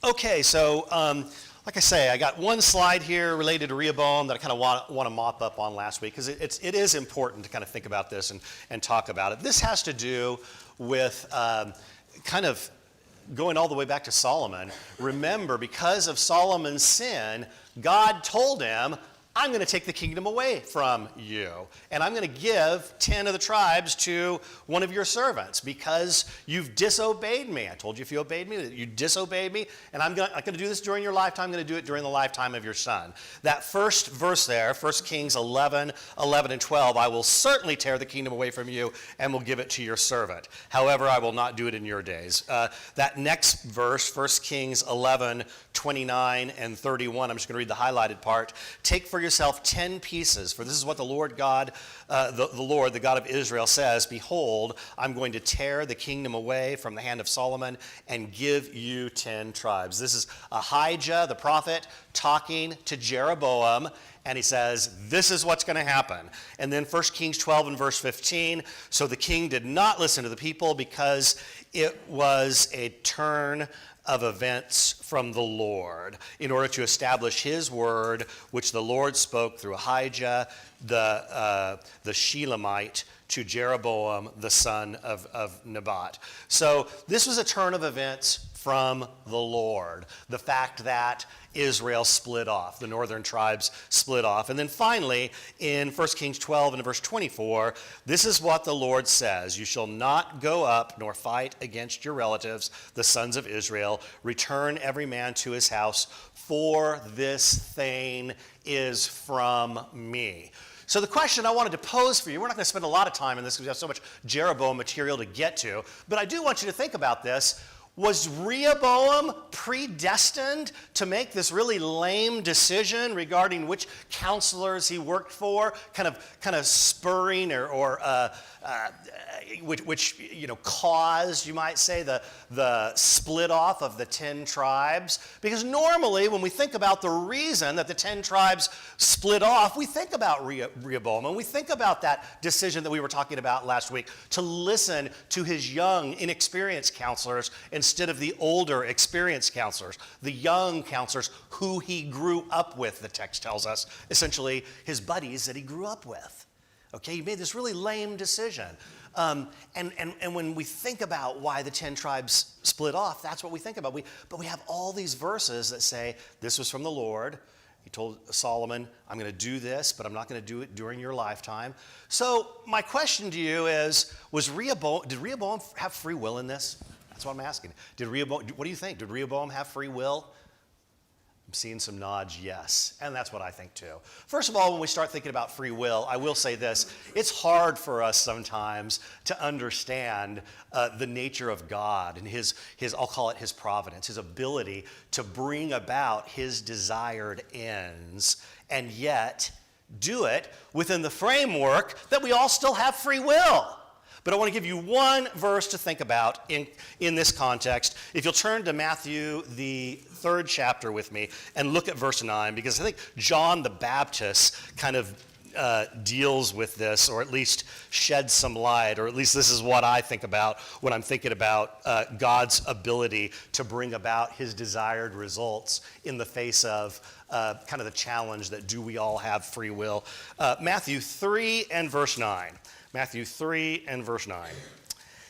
Okay, so like I say, I got one slide here related to Rehoboam that I kind of want to mop up on last week because it is important to kind of think about this and talk about it. This has to do with kind of going all the way back to Solomon. Remember, because of Solomon's sin, God told him, I'm going to take the kingdom away from you, and I'm going to give 10 of the tribes to one of your servants because you've disobeyed me. I told you if you obeyed me, that you disobeyed me, and I'm going to do this during your lifetime. I'm going to do it during the lifetime of your son. That first verse there, 1 Kings 11 and 12, I will certainly tear the kingdom away from you and will give it to your servant. However, I will not do it in your days. That next verse, 1 Kings 11, 29 and 31, I'm just going to read the highlighted part. Take for yourself 10 pieces, for this is what the Lord God, the God of Israel says, behold, I'm going to tear the kingdom away from the hand of Solomon and give you 10 tribes. This is Ahijah, the prophet, talking to Jeroboam, and he says, this is what's going to happen. And then 1 Kings 12 and verse 15, so the king did not listen to the people because it was a turn of events from the Lord in order to establish his word, which the Lord spoke through Ahijah, the Shelamite, to Jeroboam, the son of Nebat. So this was a turn of events from the Lord. The fact that Israel split off, the northern tribes split off. And then finally, in 1 Kings 12 and verse 24, this is what the Lord says, you shall not go up nor fight against your relatives, the sons of Israel. Return every man to his house, for this thing is from me. So the question I wanted to pose for you, we're not going to spend a lot of time in this because we have so much Jeroboam material to get to, but I do want you to think about this. Was Rehoboam predestined to make this really lame decision regarding which counselors he worked for, kind of spurring or which caused, you might say, the split off of the 10 tribes? Because normally when we think about the reason that the 10 tribes split off, we think about Rehoboam, and we think about that decision that we were talking about last week, to listen to his young, inexperienced counselors instead of the older, experienced counselors, the young counselors who he grew up with, the text tells us, essentially his buddies that he grew up with. Okay, he made this really lame decision. And when we think about why the 10 tribes split off, that's what we think about. But we have all these verses that say, this was from the Lord. He told Solomon, I'm going to do this, but I'm not going to do it during your lifetime. So my question to you is, did Rehoboam have free will in this? That's what I'm asking. What do you think? Did Rehoboam have free will? I'm seeing some nods, yes. And that's what I think too. First of all, when we start thinking about free will, I will say this. It's hard for us sometimes to understand the nature of God and his, I'll call it his providence, his ability to bring about his desired ends and yet do it within the framework that we all still have free will. But I want to give you one verse to think about in this context. If you'll turn to Matthew, the 3rd chapter with me, and look at verse 9, because I think John the Baptist kind of deals with this, or at least sheds some light, or at least this is what I think about when I'm thinking about God's ability to bring about his desired results in the face of kind of the challenge that do we all have free will. Matthew 3 and verse 9. Matthew 3 and verse 9.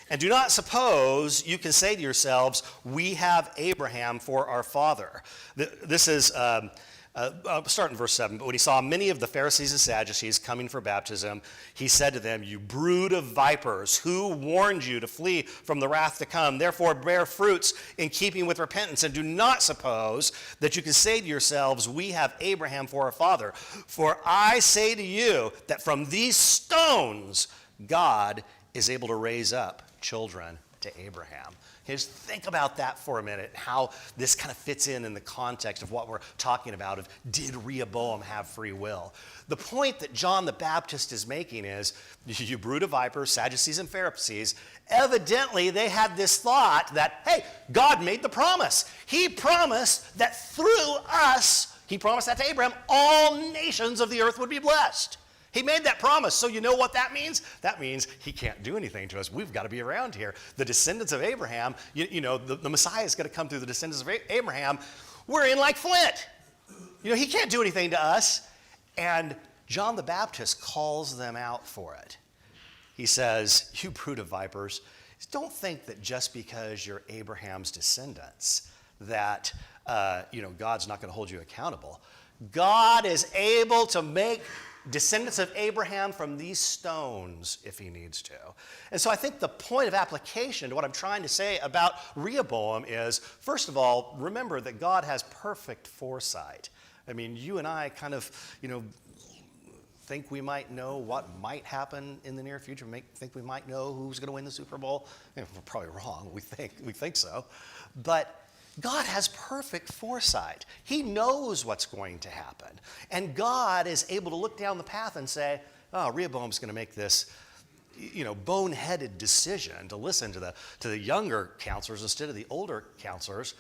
And do not suppose you can say to yourselves, we have Abraham for our father. This is, I'll start in verse 7. But when he saw many of the Pharisees and Sadducees coming for baptism, he said to them, you brood of vipers, who warned you to flee from the wrath to come? Therefore bear fruits in keeping with repentance, and do not suppose that you can say to yourselves, we have Abraham for our father. For I say to you that from these stones God is able to raise up children to Abraham. Just think about that for a minute, how this kind of fits in the context of what we're talking about of, did Rehoboam have free will? The point that John the Baptist is making is, you brood of vipers, Sadducees and Pharisees, evidently they had this thought that, hey, God made the promise. He promised that through us, he promised that to Abraham, all nations of the earth would be blessed. He made that promise. So you know what that means? That means he can't do anything to us. We've got to be around here. The descendants of Abraham, the Messiah is going to come through the descendants of Abraham. We're in like Flint. He can't do anything to us. And John the Baptist calls them out for it. He says, you brood of vipers, don't think that just because you're Abraham's descendants that, God's not going to hold you accountable. God is able to make descendants of Abraham from these stones if he needs to. And so I think the point of application to what I'm trying to say about Rehoboam is, first of all, remember that God has perfect foresight. I mean, you and I kind of, think we might know what might happen in the near future, think we might know who's going to win the Super Bowl. We're probably wrong. We think so. But God has perfect foresight. He knows what's going to happen. And God is able to look down the path and say, Rehoboam's going to make this, boneheaded decision to listen to the younger counselors instead of the older counselors.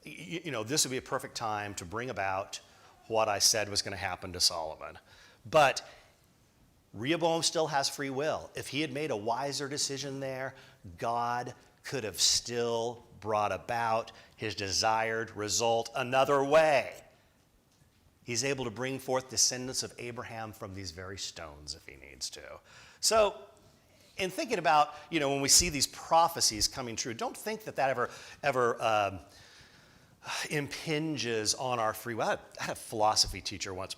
This would be a perfect time to bring about what I said was going to happen to Solomon. But Rehoboam still has free will. If he had made a wiser decision there, God could have still brought about his desired result another way. He's able to bring forth descendants of Abraham from these very stones if he needs to. So, in thinking about, when we see these prophecies coming true, don't think that ever impinges on our free will. I had a philosophy teacher once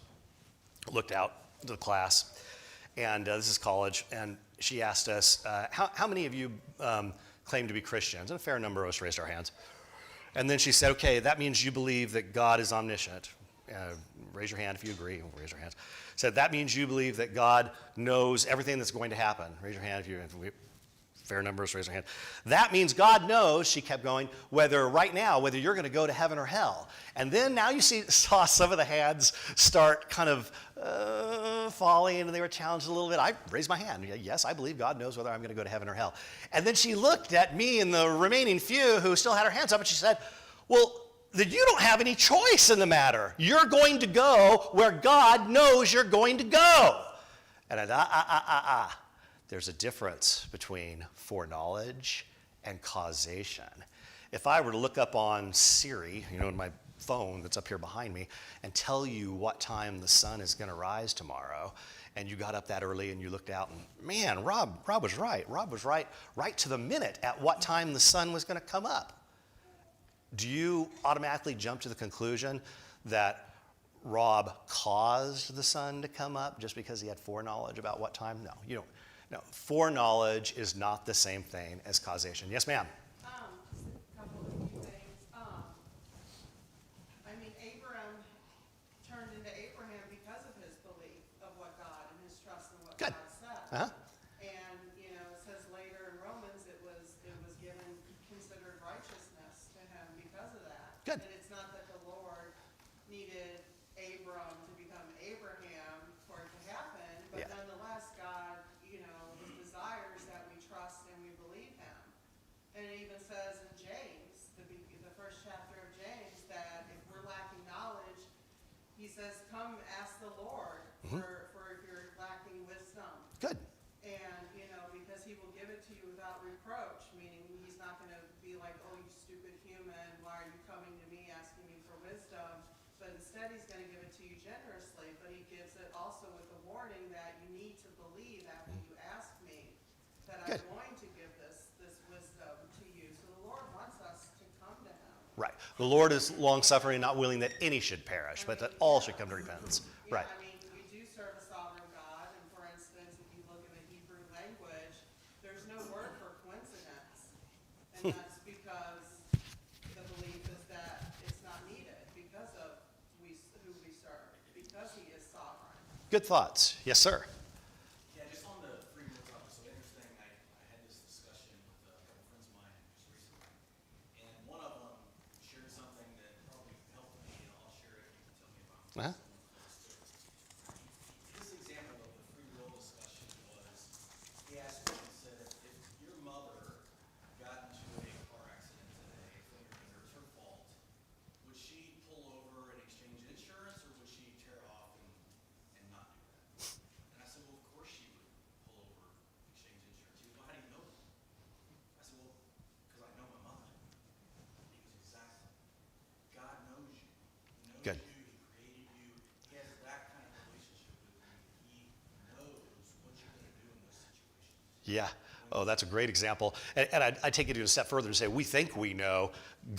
looked out to the class, and this is college, and she asked us, how many of you claim to be Christians? And a fair number of us raised our hands. And then she said, okay, that means you believe that God is omniscient. Raise your hand if you agree. Raise your hands. Said, that means you believe that God knows everything that's going to happen. Raise your hand if you fair numbers, raise their hand. That means God knows, she kept going, whether you're going to go to heaven or hell. And then now you saw some of the hands start kind of falling, and they were challenged a little bit. I raised my hand. Yes, I believe God knows whether I'm going to go to heaven or hell. And then she looked at me and the remaining few who still had their hands up, and she said, well, that you don't have any choice in the matter. You're going to go where God knows you're going to go. And there's a difference between foreknowledge and causation. If I were to look up on Siri, in my phone that's up here behind me, and tell you what time the sun is going to rise tomorrow, and you got up that early and you looked out and, man, Rob was right. Rob was right to the minute at what time the sun was going to come up. Do you automatically jump to the conclusion that Rob caused the sun to come up just because he had foreknowledge about what time? No, you don't. No, foreknowledge is not the same thing as causation. Yes, ma'am? Just a couple of few things. Abram turned into Abraham because of his belief of what God and his trust in what Good. God said. Uh-huh. And, it says later in Romans it was considered righteousness to him because of that. Good. And it's not that the Lord needed Abram to become Abraham for it to happen, but Yeah. nonetheless, God, desires that we trust and we believe him. And it even says in James, the first chapter of James, that if we're lacking knowledge, he says, come ask the Lord for if you're lacking wisdom. Good. And, because he will give it to you without reproach, meaning he's not going to be like, oh, you stupid human, why are you coming to me asking me for wisdom? But instead he's going to give it to you generously, but he gives it also with the warning that you need to believe after you ask me that Good. I'm going to give this wisdom to you. So the Lord wants us to come to him. Right. The Lord is long-suffering, not willing that any should perish, but that all should come to repentance. Yeah, Right. we do serve a sovereign God, and for instance, if you look in the Hebrew language, there's no word for coincidence. And that's because the belief is that it's not needed because of who we serve, because he is sovereign. Good thoughts. Yes, sir. Yeah, just on the free will topic, so interesting, I had this discussion with a couple friends of mine just recently, and one of them shared something that probably helped me, and I'll share it, you can tell me if I'm Uh-huh. His example of the free will discussion was, he asked me, he said, if your mother got into a car accident today, and it's her fault, would she pull over and exchange insurance, or would she tear off and not do that? And I said, Yeah. Oh, that's a great example. And I take it a step further and say, we think we know.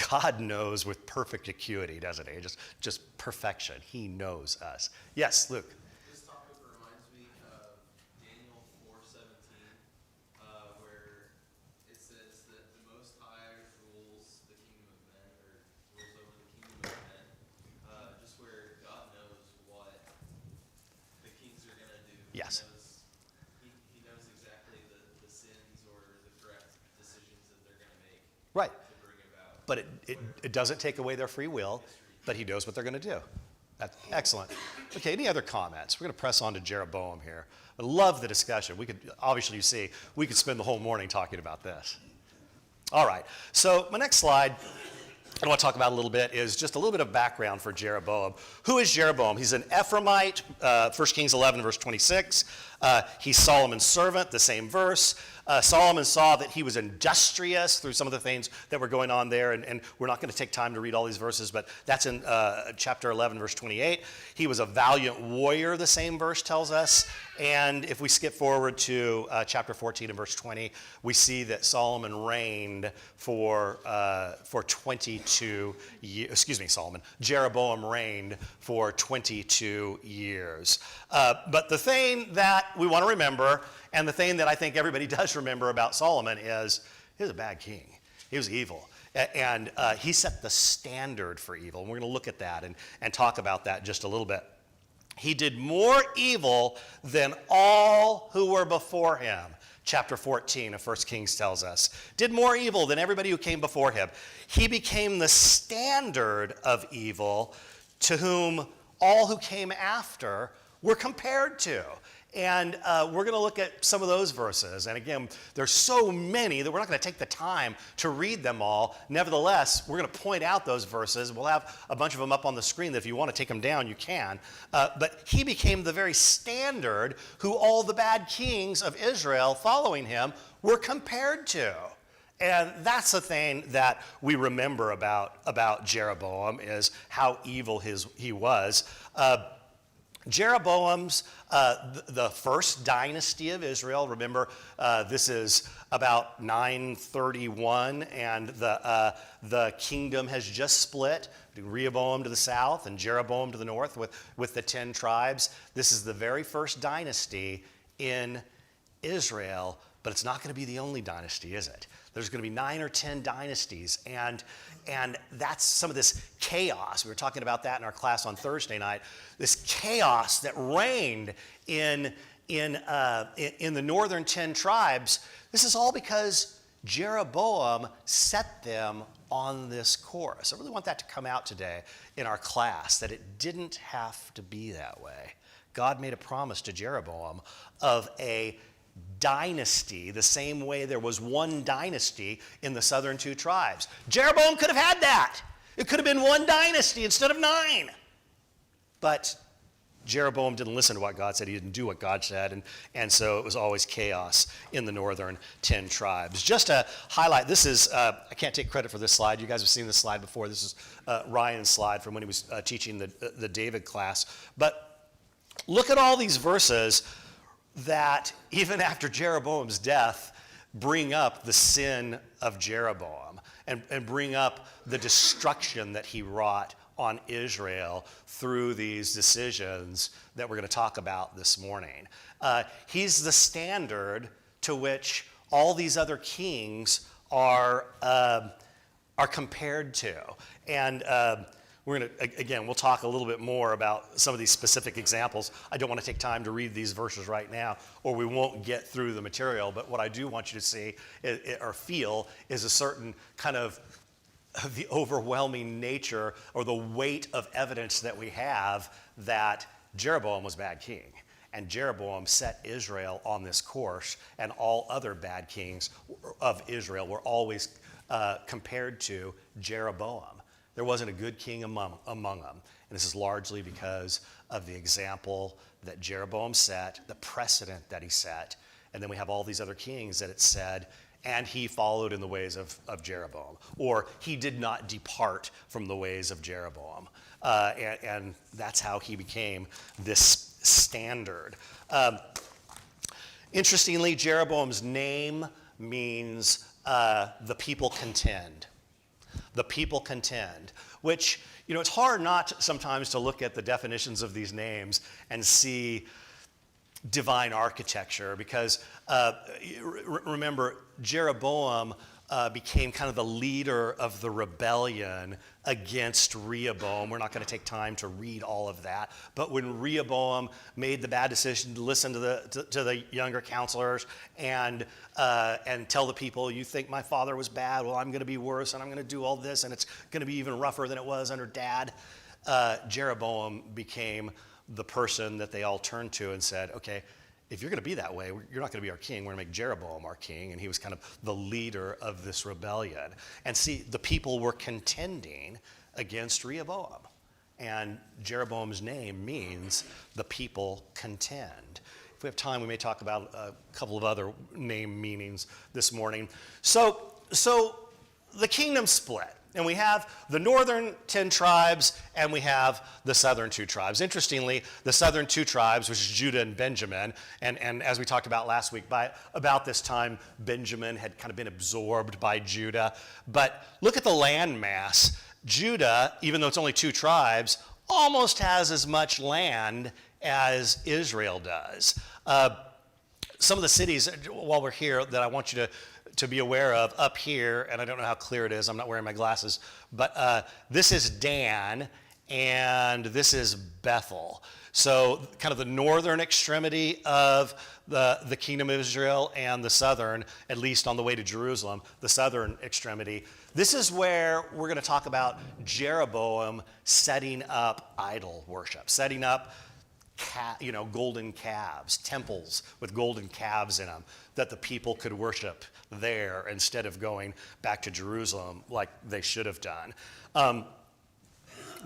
God knows with perfect acuity, doesn't he? Just perfection. He knows us. Yes, Luke. This topic reminds me of Daniel 4:17, where it says that the Most High rules the kingdom of men, or rules over the kingdom of men. Just where God knows what the kings are going to do. Yes. He knows exactly the sins or the correct decisions that they're going to make Right. to bring about. But it doesn't take away their free will, but he knows what they're going to do. That's excellent. Okay, any other comments? We're going to press on to Jeroboam here. I love the discussion. We could, obviously you see, we could spend the whole morning talking about this. All right, so my next slide I want to talk about a little bit is just a little bit of background for Jeroboam. Who is Jeroboam? He's an Ephraimite, 1 Kings 11, verse 26. He's Solomon's servant, the same verse. Solomon saw that he was industrious through some of the things that were going on there, and we're not going to take time to read all these verses, but that's in chapter 11, verse 28. He was a valiant warrior, the same verse tells us. And if we skip forward to chapter 14 and verse 20, we see that Solomon reigned for 22 years. Excuse me, Jeroboam reigned for 22 years. But the thing that we want to remember, and the thing that I think everybody does remember about Solomon, is he was a bad king. He was evil. And he set the standard for evil. And we're going to look at that and talk about that just a little bit. He did more evil than all who were before him. Chapter 14 of 1 Kings tells us. Did more evil than everybody who came before him. He became the standard of evil to whom all who came after were compared to. And we're going to look at some of those verses. And again, there's so many that we're not going to take the time to read them all. Nevertheless, we're going to point out those verses. We'll have a bunch of them up on the screen that if you want to take them down, you can. But he became the very standard who all the bad kings of Israel following him were compared to. And that's the thing that we remember about Jeroboam, is how evil he was. Jeroboam's, the first dynasty of Israel, remember this is about 931, and the kingdom has just split, Rehoboam to the south and Jeroboam to the north with the 10 tribes. This is the very first dynasty in Israel, but it's not going to be the only dynasty, is it? There's going to be 9 or 10 dynasties, and that's some of this chaos. We were talking about that in our class on Thursday night. This chaos that reigned in the northern 10 tribes. This is all because Jeroboam set them on this course. I really want that to come out today in our class, that it didn't have to be that way. God made a promise to Jeroboam of a dynasty, the same way there was one dynasty in the southern 2 tribes. Jeroboam could have had that. It could have been one dynasty instead of 9. But Jeroboam didn't listen to what God said. He didn't do what God said, and so it was always chaos in the northern 10 tribes. Just to highlight, this is, I can't take credit for this slide. You guys have seen this slide before. This is Ryan's slide from when he was teaching the David class. But look at all these verses that even after Jeroboam's death bring up the sin of Jeroboam and bring up the destruction that he wrought on Israel through these decisions that we're going to talk about this morning. He's the standard to which all these other kings are compared to. And we're going to, again, we'll talk a little bit more about some of these specific examples. I don't want to take time to read these verses right now, or we won't get through the material. But what I do want you to see or feel is a certain kind of the overwhelming nature or the weight of evidence that we have that Jeroboam was a bad king. And Jeroboam set Israel on this course, and all other bad kings of Israel were always compared to Jeroboam. There wasn't a good king among them. And this is largely because of the example that Jeroboam set, the precedent that he set. And then we have all these other kings that it said, and he followed in the ways of Jeroboam. Or he did not depart from the ways of Jeroboam. And that's how he became this standard. Interestingly, Jeroboam's name means the people contend. The people contend, which, it's hard not sometimes to look at the definitions of these names and see divine architecture, because remember, Jeroboam became kind of the leader of the rebellion against Rehoboam. We're not going to take time to read all of that, but when Rehoboam made the bad decision to listen to the younger counselors and tell the people, you think my father was bad, well, I'm going to be worse, and I'm going to do all this, and it's going to be even rougher than it was under Dad. Jeroboam became the person that they all turned to and said, okay, if you're going to be that way, you're not going to be our king. We're going to make Jeroboam our king. And he was kind of the leader of this rebellion. And see, the people were contending against Rehoboam. And Jeroboam's name means the people contend. If we have time, we may talk about a couple of other name meanings this morning. So the kingdom split. And we have the northern 10 tribes, and we have the southern 2 tribes. Interestingly, the southern 2 tribes, which is Judah and Benjamin, and as we talked about last week, by about this time, Benjamin had kind of been absorbed by Judah. But look at the land mass. Judah, even though it's only 2 tribes, almost has as much land as Israel does. Some of the cities, while we're here, that I want you to be aware of up here, and I don't know how clear it is, I'm not wearing my glasses, but this is Dan, and this is Bethel. So kind of the northern extremity of the kingdom of Israel, and the southern, at least on the way to Jerusalem, the southern extremity. This is where we're going to talk about Jeroboam setting up idol worship, setting up golden calves, temples with golden calves in them, that the people could worship there instead of going back to Jerusalem like they should have done.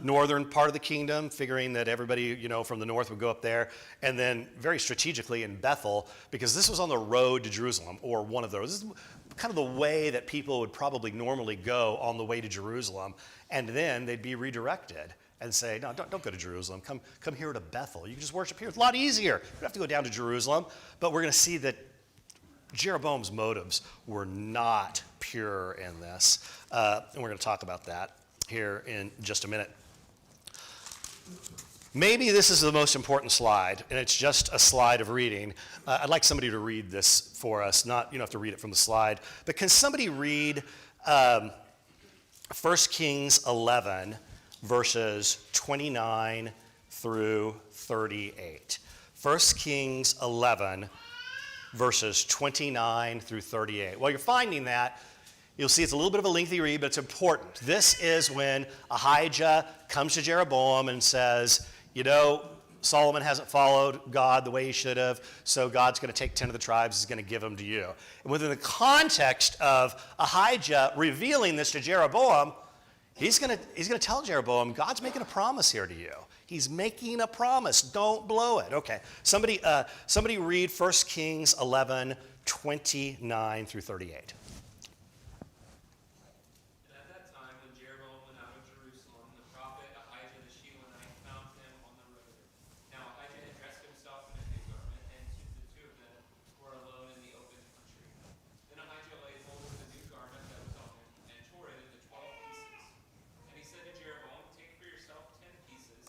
Northern part of the kingdom, figuring that everybody, from the north would go up there, and then very strategically in Bethel, because this was on the road to Jerusalem, or one of those. This is kind of the way that people would probably normally go on the way to Jerusalem, and then they'd be redirected and say, no, don't go to Jerusalem. Come here to Bethel. You can just worship here. It's a lot easier. You don't have to go down to Jerusalem. But we're going to see that Jeroboam's motives were not pure in this. And we're going to talk about that here in just a minute. Maybe this is the most important slide, and it's just a slide of reading. I'd like somebody to read this for us. You don't have to read it from the slide. But can somebody read 1 Kings 11, verses 29 through 38. 1 Kings 11, verses 29 through 38. While you're finding that, you'll see it's a little bit of a lengthy read, but it's important. This is when Ahijah comes to Jeroboam and says, Solomon hasn't followed God the way he should have, so God's going to take 10 of the tribes, he's going to give them to you. And within the context of Ahijah revealing this to Jeroboam, He's going to tell Jeroboam, God's making a promise here to you. He's making a promise. Don't blow it. Okay. Somebody read 1 Kings 11, 29 through 38. At that time, when Jeroboam went out of Jerusalem, the prophet Ahijah the Shilonite found him on the road. Now Ahijah had dressed himself in a new garment, and the 2 of them were alone in the open country. Then Ahijah laid hold of the new garment that was on him, and tore it into 12 pieces. And he said to Jeroboam, take for yourself 10 pieces,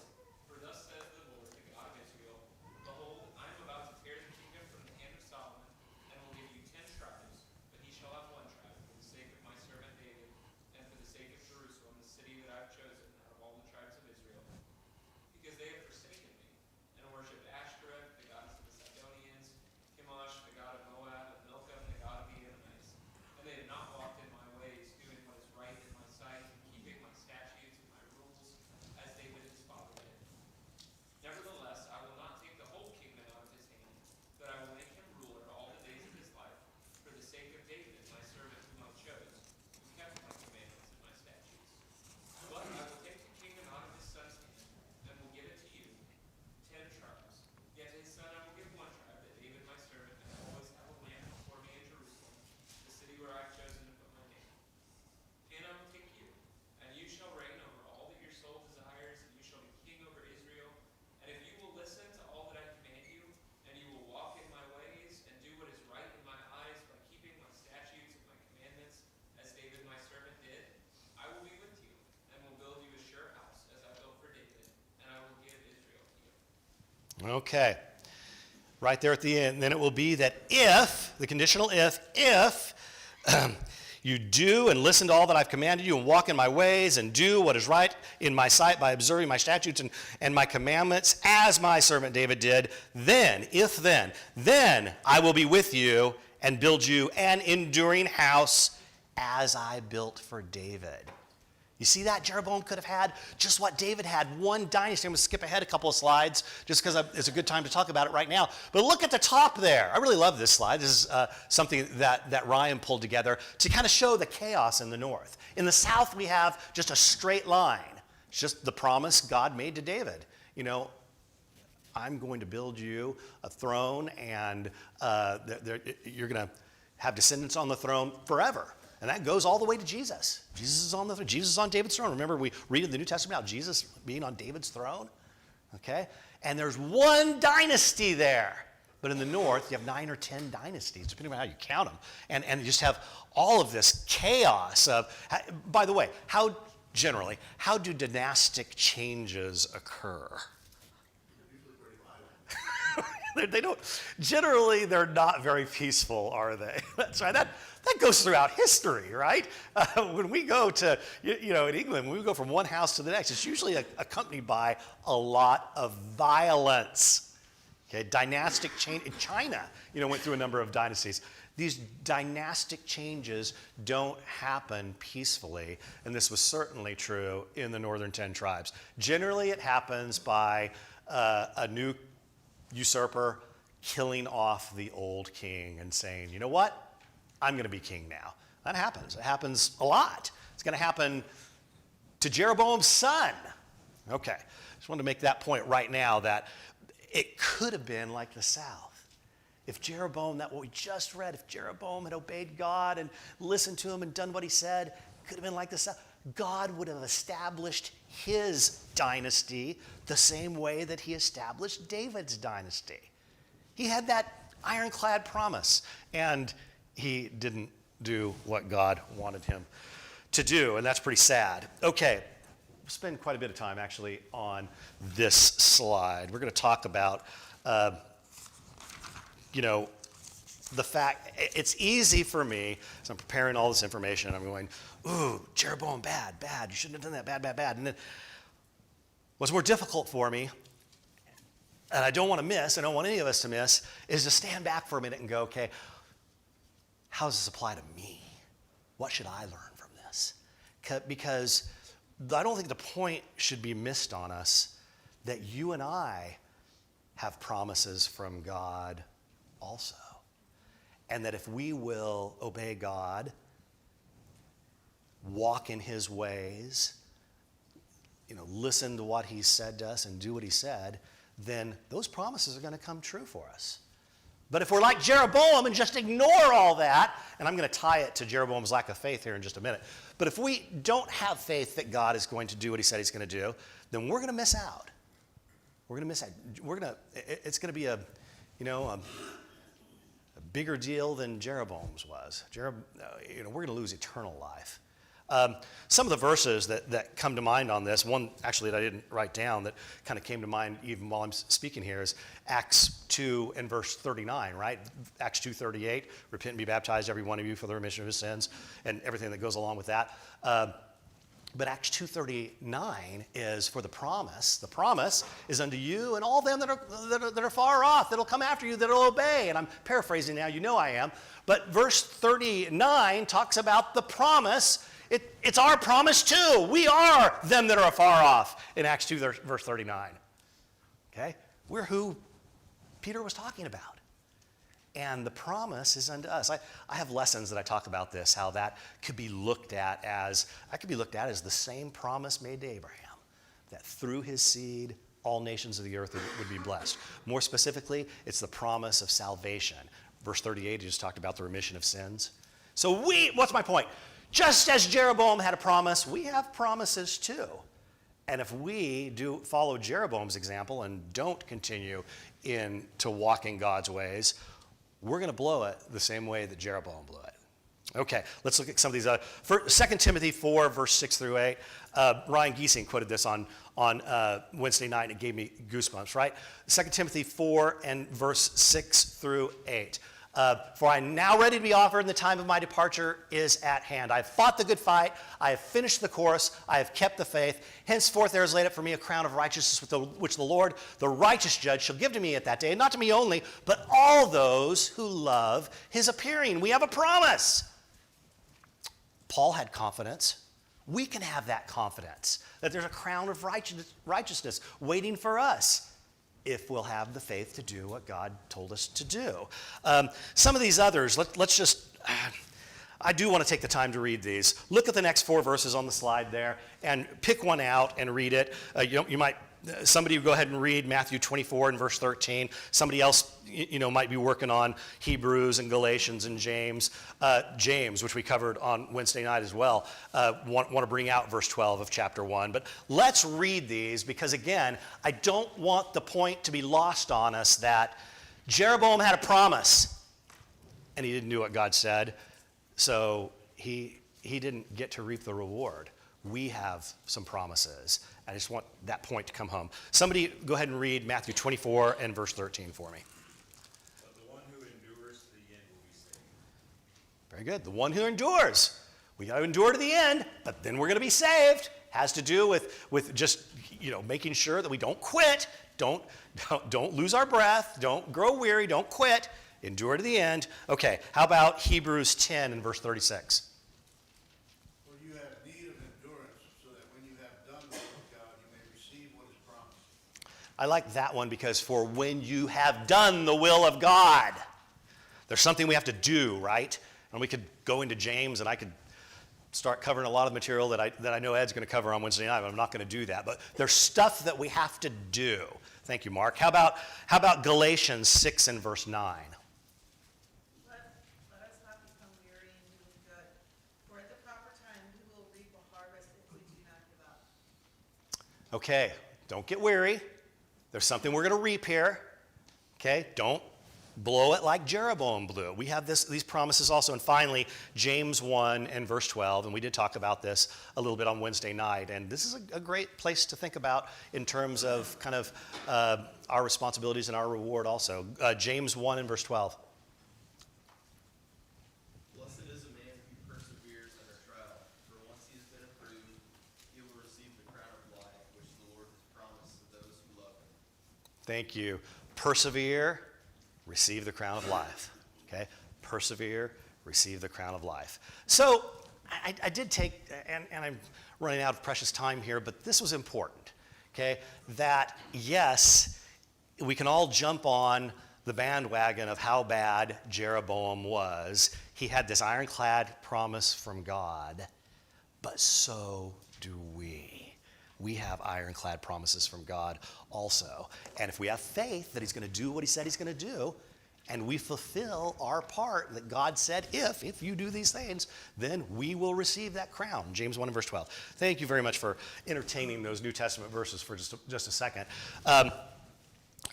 for thus says the Lord, the God of Israel, behold, I am about to tear the kingdom from the hand of Solomon, and will give you 10 tribes, but he shall have one Okay. Right there at the end. Then it will be that if, the conditional if you do and listen to all that I've commanded you and walk in my ways and do what is right in my sight by observing my statutes and my commandments as my servant David did, then I will be with you and build you an enduring house as I built for David. You see that? Jeroboam could have had just what David had, one dynasty. I'm going to skip ahead a couple of slides just because it's a good time to talk about it right now. But look at the top there. I really love this slide. This is something that Ryan pulled together to kind of show the chaos in the north. In the south, we have just a straight line. It's just the promise God made to David. You know, I'm going to build you a throne, and you're going to have descendants on the throne forever. And that goes all the way to Jesus. Jesus is on David's throne. Remember, we read in the New Testament about Jesus being on David's throne? Okay? And there's one dynasty there. But in the north, you have 9 or 10 dynasties, depending on how you count them. And you just have all of this chaos of, by the way, how do dynastic changes occur? They don't, generally, they're not very peaceful, are they? That's right. That goes throughout history, right? When we go to, in England, when we go from one house to the next, it's usually accompanied by a lot of violence. Okay, dynastic change. In China, went through a number of dynasties. These dynastic changes don't happen peacefully, and this was certainly true in the northern 10 tribes. Generally, it happens by a new usurper killing off the old king and saying, you know what? I'm going to be king now. That happens. It happens a lot. It's going to happen to Jeroboam's son. Okay. Just wanted to make that point right now that it could have been like the South. If Jeroboam, that what we just read, if Jeroboam had obeyed God and listened to him and done what he said, it could have been like the South. God would have established his dynasty the same way that he established David's dynasty. He had that ironclad promise, and he didn't do what God wanted him to do, and that's pretty sad. Okay, we'll spend quite a bit of time actually on this slide. We're going to talk about, the fact, it's easy for me, as I'm preparing all this information, I'm going, ooh, Jeroboam, bad, you shouldn't have done that, bad. And then what's more difficult for me, and I don't want to miss, I don't want any of us to miss, is to stand back for a minute and go, okay, how does this apply to me? What should I learn from this? Because I don't think the point should be missed on us that you and I have promises from God also. And that if we will obey God, walk in his ways, listen to what he said to us and do what he said, then those promises are going to come true for us. But if we're like Jeroboam and just ignore all that, and I'm going to tie it to Jeroboam's lack of faith here in just a minute, but if we don't have faith that God is going to do what he said he's going to do, then we're going to miss out. We're going to miss out. It's going to be a bigger deal than Jeroboam's was. We're going to lose eternal life. Some of the verses that come to mind on this, one actually that I didn't write down that kind of came to mind even while I'm speaking here is Acts 2 and verse 39, right? Acts 2:38, repent and be baptized, every one of you, for the remission of his sins, and everything that goes along with that. But Acts 2:39 is for the promise. The promise is unto you and all them that are far off, that'll come after you, that'll obey. And I'm paraphrasing now, I am. But verse 39 talks about the promise. It's our promise too. We are them that are afar off in Acts 2 verse 39. Okay? We're who Peter was talking about. And the promise is unto us. I have lessons that I talk about this, how that could be looked at as the same promise made to Abraham, that through his seed, all nations of the earth would be blessed. More specifically, it's the promise of salvation. Verse 38, he just talked about the remission of sins. So what's my point? Just as Jeroboam had a promise, we have promises too. And if we do follow Jeroboam's example and don't continue to walk in God's ways, we're going to blow it the same way that Jeroboam blew it. Okay, let's look at some of these. 2 Timothy 4, verse 6 through 8. Ryan Giesing quoted this on Wednesday night, and it gave me goosebumps, right? 2 Timothy 4 and verse 6 through 8. For I am now ready to be offered, and the time of my departure is at hand. I have fought the good fight. I have finished the course. I have kept the faith. Henceforth there is laid up for me a crown of righteousness, which the Lord, the righteous judge, shall give to me at that day. And not to me only, but all those who love his appearing. We have a promise. Paul had confidence. We can have that confidence that there's a crown of righteousness waiting for us if we'll have the faith to do what God told us to do. Some of these others, let's just, I do want to take the time to read these. Look at the next 4 verses on the slide there and pick one out and read it. Somebody go ahead and read Matthew 24 and verse 13. Somebody else, might be working on Hebrews and Galatians and James. James, which we covered on Wednesday night as well, want to bring out verse 12 of chapter 1. But let's read these because, again, I don't want the point to be lost on us that Jeroboam had a promise and he didn't do what God said. So he didn't get to reap the reward. We have some promises. I just want that point to come home. Somebody go ahead and read Matthew 24 and verse 13 for me. But the one who endures to the end will be saved. Very good. The one who endures. We got to endure to the end, but then we're going to be saved. Has to do with just making sure that we don't quit, don't lose our breath, don't grow weary, don't quit. Endure to the end. Okay. How about Hebrews 10 and verse 36? I like that one because for when you have done the will of God, there's something we have to do, right? And we could go into James and I could start covering a lot of material that I know Ed's going to cover on Wednesday night, but I'm not going to do that. But there's stuff that we have to do. Thank you, Mark. How about Galatians 6 and verse 9? Let us not become weary in doing good, for at the proper time we will reap a harvest if we do not give up. Okay, don't get weary. There's something we're going to reap here. Okay, don't blow it like Jeroboam blew it. We have these promises also. And finally, James 1 and verse 12, and we did talk about this a little bit on Wednesday night. And this is a great place to think about in terms of kind of our responsibilities and our reward also. James 1 and verse 12. Blessed is a man who perseveres under trial, for once he has been approved, he will receive the crown of life, which the Lord has promised to those who love him. Thank you. Persevere, receive the crown of life. Okay? Persevere, receive the crown of life. So I did take, and I'm running out of precious time here, but this was important. Okay? That, yes, we can all jump on the bandwagon of how bad Jeroboam was. He had this ironclad promise from God, but so do we. We have ironclad promises from God also. And if we have faith that he's going to do what he said he's going to do, and we fulfill our part that God said, if you do these things, then we will receive that crown. James 1 and verse 12. Thank you very much for entertaining those New Testament verses for just a second.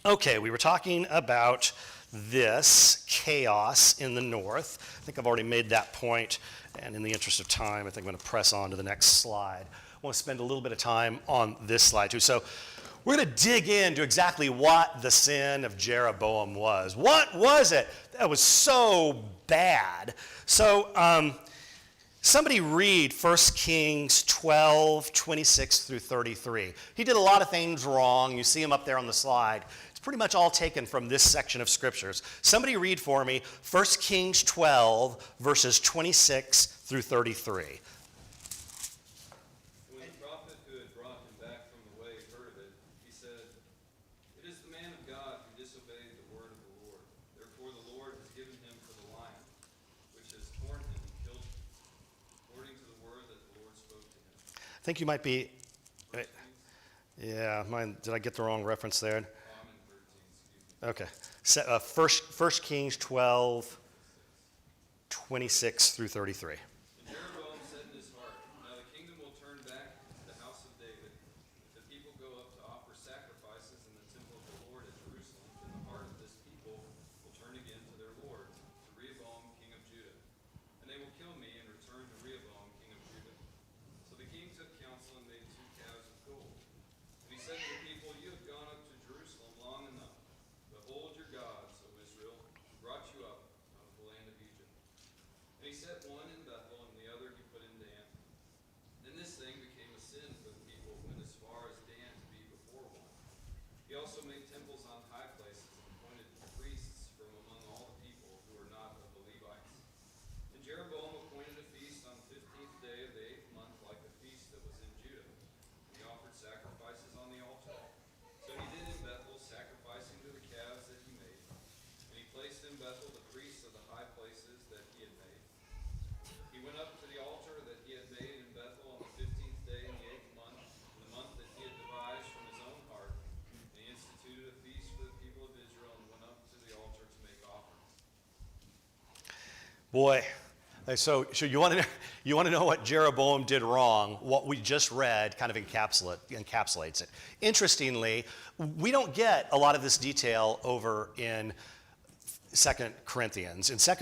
Okay, we were talking about this chaos in the north. I think I've already made that point, and in the interest of time, I think I'm going to press on to the next slide. I want to spend a little bit of time on this slide too. So we're going to dig into exactly what the sin of Jeroboam was. What was it that was so bad? So somebody read 1 Kings 12, 26 through 33. He did a lot of things wrong. You see him up there on the slide. It's pretty much all taken from this section of scriptures. Somebody read for me 1 Kings 12, verses 26 through 33. I think you might be, yeah, did I get the wrong reference there? I'm in 13, excuse me. Okay. 1 Kings 12, 26 through 33. And Jeroboam said in his heart, now the kingdom will turn back to the house of David. If the people go up to offer sacrifices in the temple of the Lord at Jerusalem, then the heart of this people will turn again to their Lord, to Rehoboam, king of Judah. And they will kill went up to the altar that he had made in Bethel on the 15th day in the 8th month, the month that he had devised from his own heart. And he instituted a feast for the people of Israel and went up to the altar to make offerings. Boy, so you want to know what Jeroboam did wrong? What we just read kind of encapsulates it. Interestingly, we don't get a lot of this detail over in 2 Corinthians. In 2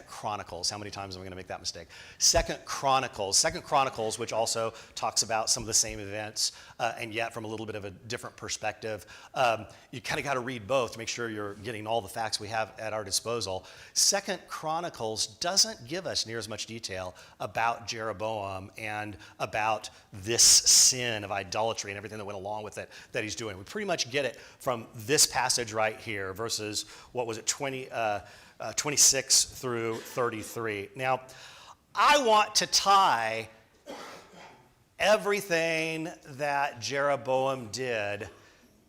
Chronicles. How many times am I going to make that mistake? 2 Chronicles, which also talks about some of the same events, and yet from a little bit of a different perspective. You kind of got to read both to make sure you're getting all the facts we have at our disposal. 2 Chronicles doesn't give us near as much detail about Jeroboam and about this sin of idolatry and everything that went along with it that he's doing. We pretty much get it from this passage right here, verses, 26 through 33. Now, I want to tie everything that Jeroboam did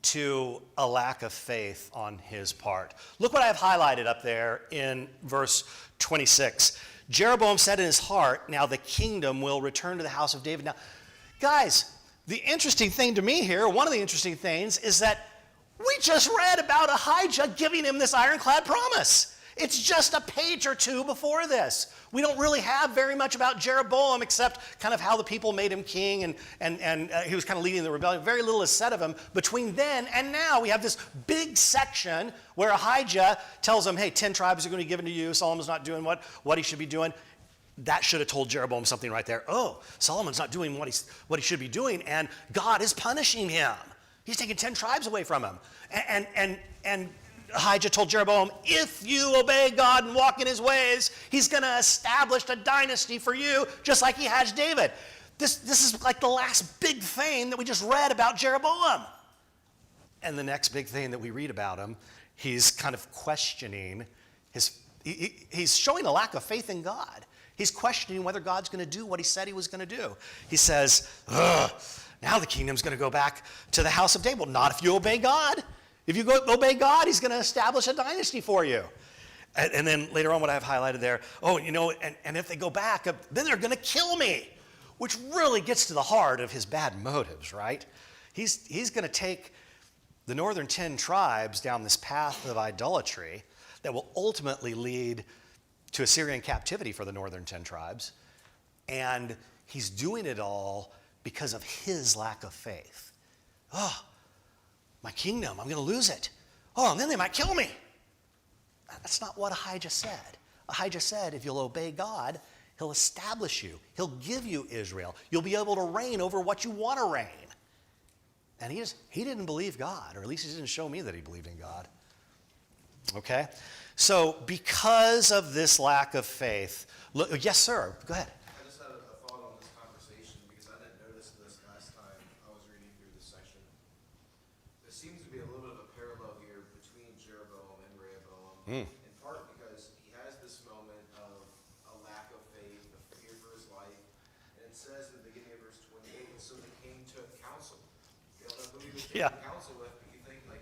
to a lack of faith on his part. Look what I have highlighted up there in verse 26. Jeroboam said in his heart, now the kingdom will return to the house of David. Now, guys, the interesting thing to me here, one of the interesting things, is that we just read about Ahijah giving him this ironclad promise. It's just a page or two before this. We don't really have very much about Jeroboam except kind of how the people made him king and he was kind of leading the rebellion. Very little is said of him between then and now. We have this big section where Ahijah tells him, hey, 10 tribes are going to be given to you. Solomon's not doing what he should be doing. That should have told Jeroboam something right there. Oh, Solomon's not doing what he should be doing, and God is punishing him. He's taking 10 tribes away from him. And Ahijah told Jeroboam, if you obey God and walk in his ways, he's going to establish a dynasty for you, just like he has David. This is like the last big thing that we just read about Jeroboam. And the next big thing that we read about him, he's kind of questioning he's showing a lack of faith in God. He's questioning whether God's going to do what he said he was going to do. He says, now the kingdom's going to go back to the house of David. Well, not if you obey God. If you obey God, he's going to establish a dynasty for you. And then later on what I have highlighted there, and if they go back, then they're going to kill me, which really gets to the heart of his bad motives, right? He's going to take the northern 10 tribes down this path of idolatry that will ultimately lead to Assyrian captivity for the northern 10 tribes. And he's doing it all because of his lack of faith. Oh, my kingdom, I'm going to lose it. Oh, and then they might kill me. That's not what Ahijah said. Ahijah said, if you'll obey God, he'll establish you. He'll give you Israel. You'll be able to reign over what you want to reign. And he didn't believe God, or at least he didn't show me that he believed in God. Okay? So because of this lack of faith, yes, sir, go ahead. I just had a thought on this conversation because I didn't notice this last time I was reading through this section. There seems to be a little bit of a parallel here between Jeroboam and Rehoboam, in part because he has this moment of a lack of faith, a fear for his life, and it says in the beginning of verse 28, so the king took counsel. You don't know who he was taking counsel with, but you think, like,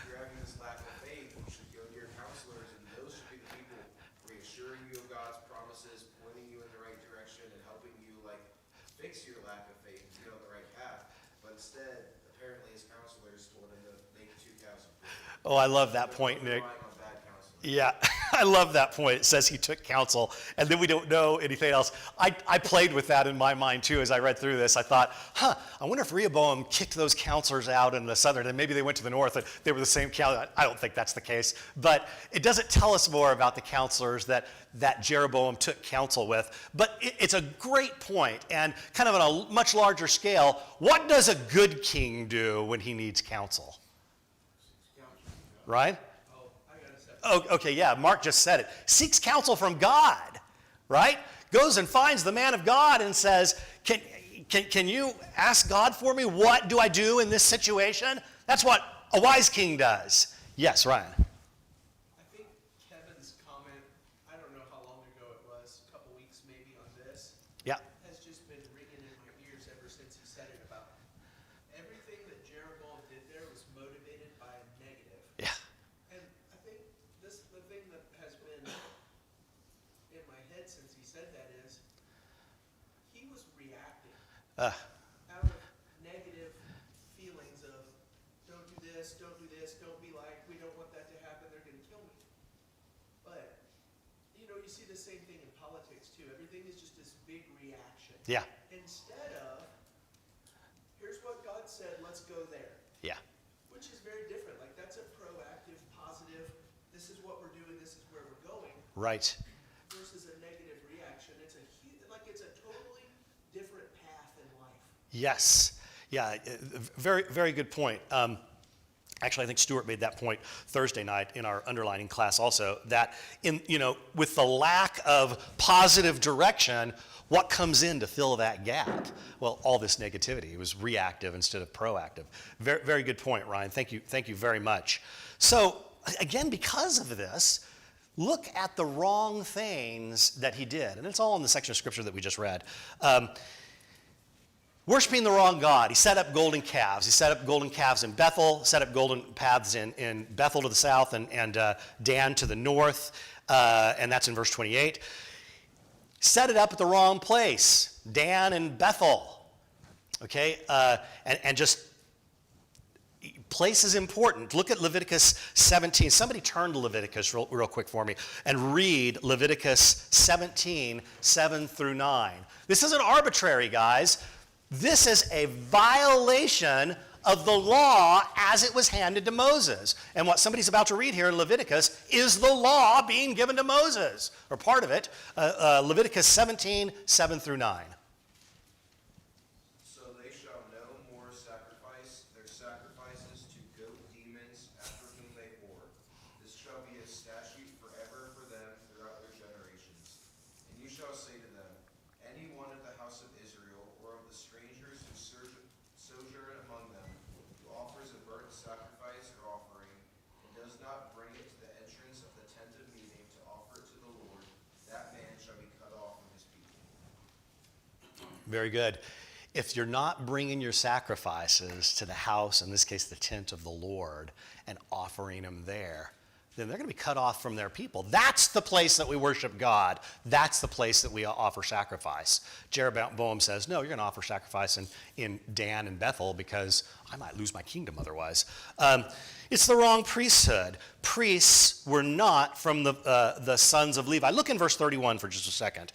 you're having this lack of faith, you should go to your counselors, and those should be the people reassuring you of God's promises, pointing you in the right direction, and helping you, like, fix your lack of faith and get on the right path. But instead, apparently his counselors told him to make 2 cows of food. Oh, I love that point, Nick. Relying on bad counselors. Yeah, I love that point. It says he took counsel, and then we don't know anything else. I played with that in my mind, too, as I read through this. I thought, I wonder if Rehoboam kicked those counselors out in the southern, and maybe they went to the north, and they were the same counselors. I don't think that's the case. But it doesn't tell us more about the counselors that Jeroboam took counsel with. But it's a great point, and kind of on a much larger scale, what does a good king do when he needs counsel? Right? Oh, okay, yeah, Mark just said it. Seeks counsel from God, right? Goes and finds the man of God and says, can you ask God for me? What do I do in this situation? That's what a wise king does. Yes, Ryan. I think Kevin's comment, I don't know how long ago it was, a couple weeks maybe on this, Yeah. has just been ringing in my ears ever since he said it about everything that Jeroboam did there was motivated by a negative. Yeah. And I think the thing that has been in my head said that is, he was reacting Uh, out of negative feelings of, don't do this, don't be like, we don't want that to happen, they're gonna kill me. But, you know, you see the same thing in politics too. Everything is just this big reaction. yeah, Instead of, here's what God said, let's go there. yeah. Which is very different. Like, that's a proactive, positive, this is what we're doing, this is where we're going, Right. versus a negative reaction. It's it's a totally different path in life. Yes. Yeah. Very, very good point. Actually, I think Stuart made that point Thursday night in our underlining class also, that with the lack of positive direction, what comes in to fill that gap? Well, all this negativity. It was reactive instead of proactive. Very, very good point, Ryan. Thank you very much. So, again, because of this, look at the wrong things that he did. And it's all in the section of scripture that we just read. Worshipping the wrong God. He set up golden calves. He set up golden calves in Bethel, set up golden paths in Bethel to the south and Dan to the north. And that's in verse 28. Set it up at the wrong place. Dan and Bethel. Okay? And just place is important. Look at Leviticus 17. Somebody turn to Leviticus real quick for me and read Leviticus 17, 7 through 9. This isn't arbitrary, guys. This is a violation of the law as it was handed to Moses. And what somebody's about to read here in Leviticus is the law being given to Moses, or part of it. Leviticus 17, 7 through 9. So they shall no more sacrifice their sacrifices to goat demons after whom they whore. This shall be a statute forever for them throughout their generations. And you shall say to them, any one of the house of Israel, or of the strangers who sojourn among them, who offers a burnt sacrifice or offering, and does not bring it to the entrance of the tent of meeting to offer it to the Lord, that man shall be cut off from his people. Very good. If you're not bringing your sacrifices to the house, in this case the tent of the Lord, and offering them there, then they're going to be cut off from their people. That's the place that we worship God. That's the place that we offer sacrifice. Jeroboam says, no, you're going to offer sacrifice in Dan and Bethel because I might lose my kingdom otherwise. It's the wrong priesthood. Priests were not from the sons of Levi. Look in verse 31 for just a second.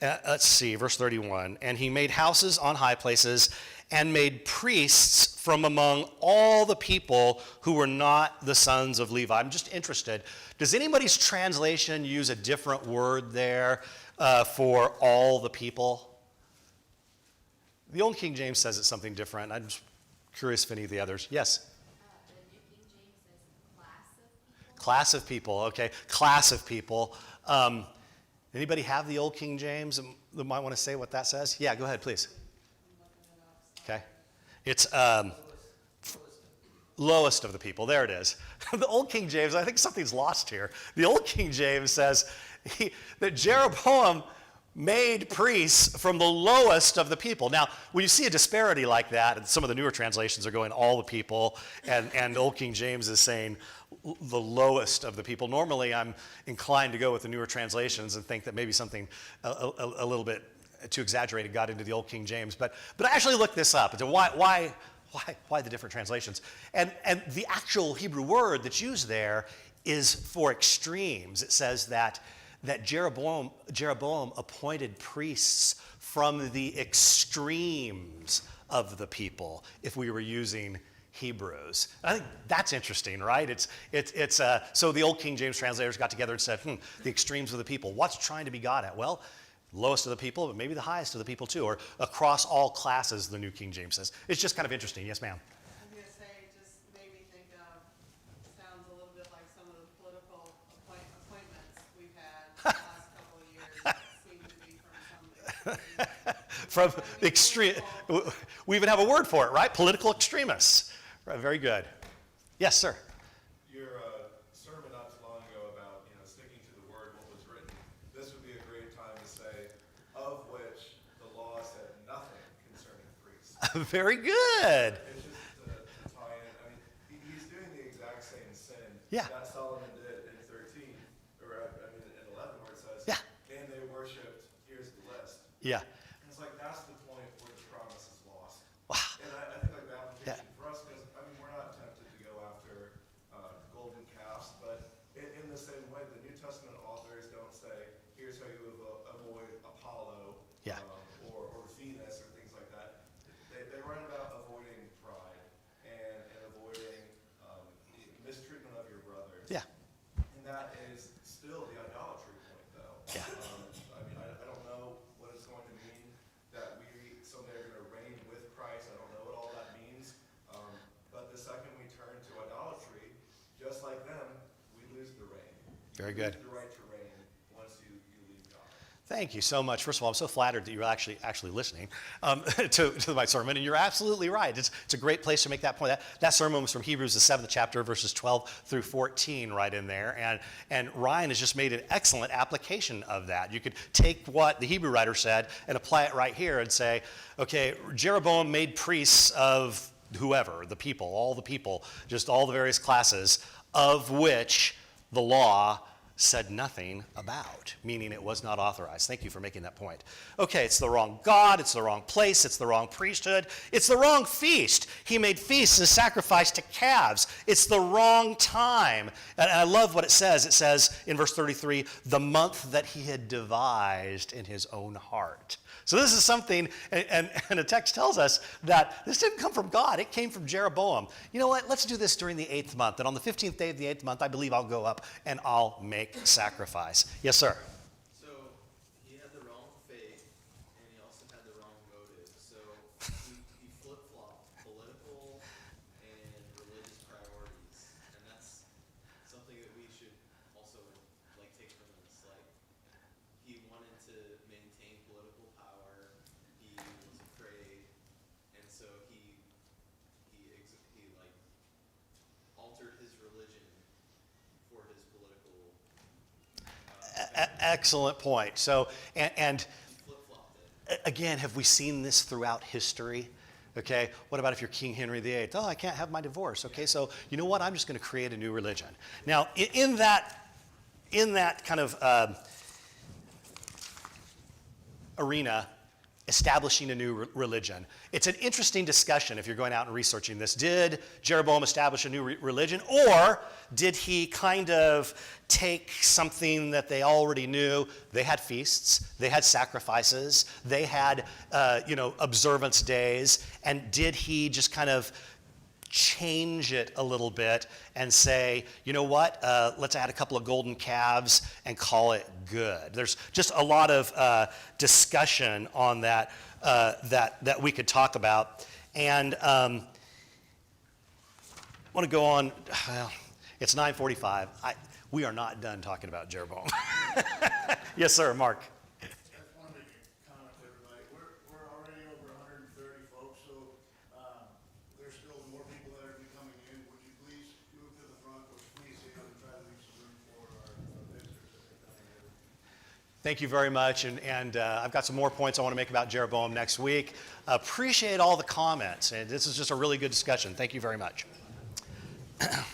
Let's see, verse 31. And he made houses on high places and made priests from among all the people who were not the sons of Levi. I'm just interested. Does anybody's translation use a different word there for all the people? The Old King James says it's something different. I'm just curious if any of the others. Yes? The New King James says Class of people, okay. Class of people. Anybody have the Old King James that might want to say what that says? Yeah, go ahead, please. Okay. It's lowest of the people. There it is. The Old King James, I think something's lost here. The Old King James says that Jeroboam made priests from the lowest of the people. Now, when you see a disparity like that, and some of the newer translations are going all the people, and Old King James is saying the lowest of the people. Normally, I'm inclined to go with the newer translations and think that maybe something a little bit too exaggerated got into the Old King James. But I actually looked this up. Why the different translations? And the actual Hebrew word that's used there is for extremes. It says that Jeroboam appointed priests from the extremes of the people, if we were using Hebrews. I think that's interesting, right? So the Old King James translators got together and said, the extremes of the people. What's trying to be got at? Well, lowest of the people, but maybe the highest of the people too, or across all classes, the New King James says. It's just kind of interesting. Yes, ma'am. I was gonna say, it just made me think of, sounds a little bit like some of the political appointments we've had the last couple of years. Seem to be from some From extreme, we even have a word for it, right? Political extremists. Right, very good. Yes, sir. Your sermon not too long ago about sticking to the word, what was written. This would be a great time to say, of which the law said nothing concerning priests. Very good. It's just to tie in. I mean, he's doing the exact same sin Yeah. that Solomon did in 13, or in 11, where it says, Yeah. and they worshipped Yeah. And it's like, that's the point where the promise is lost. Wow. And I think like the application for us, because, I mean, we're not tempted to go after golden calves, but in the same way, the New Testament authors don't say, here's how you avoid Apollo Yeah. or Venus or things like that. They write about avoiding pride and avoiding mistreatment of your brother. Yeah. And that is still the idolatry point, though. Yeah. I mean, I don't know what it's going to mean that we someday are going to reign with Christ. I don't know what all that means. But the second we turn to idolatry, just like them, we lose the reign. Very You good. lose the right to reign once you leave God. Thank you so much. First of all, I'm so flattered that you're actually listening to my sermon, and you're absolutely right. It's a great place to make that point. That sermon was from Hebrews, the 7th chapter, verses 12 through 14, right in there. And Ryan has just made an excellent application of that. You could take what the Hebrew writer said and apply it right here and say, okay, Jeroboam made priests of whoever, the people, just all the various classes, of which the law said nothing about, meaning it was not authorized. Thank you for making that point. Okay, it's the wrong God, it's the wrong place, it's the wrong priesthood, it's the wrong feast. He made feasts and sacrificed to calves. It's the wrong time. And I love what it says. It says in verse 33, the month that he had devised in his own heart. So this is something, and the text tells us that this didn't come from God. It came from Jeroboam. You know what? Let's do this during the 8th month. And on the 15th day of the 8th month, I believe I'll go up and I'll make sacrifice. Yes, sir. So he had the wrong faith, and he also had the wrong motive. So he flip-flopped political and religious priorities, and that's something that we should also like take from this. Like he wanted to maintain political power, he was afraid, and so he like altered his religion for his political. Excellent point. So, and Flip-flopped it. again, have we seen this throughout history? Okay, what about if you're King Henry VIII? Oh, I can't have my divorce. Okay, so you know what? I'm just going to create a new religion. Now, in that kind of arena, establishing a new religion, it's an interesting discussion if you're going out and researching this. Did Jeroboam establish a new religion, or did he kind of take something that they already knew? They had feasts, they had sacrifices, they had observance days, and did he just kind of change it a little bit and say, you know what, let's add a couple of golden calves and call it good? There's just a lot of discussion on that that we could talk about. And I want to go on. Well, it's 9:45. We are not done talking about Jeroboam. Yes, sir, Mark. I just wanted to comment to everybody, we're already over 130 folks, so there's still more people that are gonna be coming in. Would you please move to the front, or please sit and try to leave some room for our visitors that are coming in. Thank you very much, and I've got some more points I want to make about Jeroboam next week. Appreciate all the comments, and this is just a really good discussion. Thank you very much.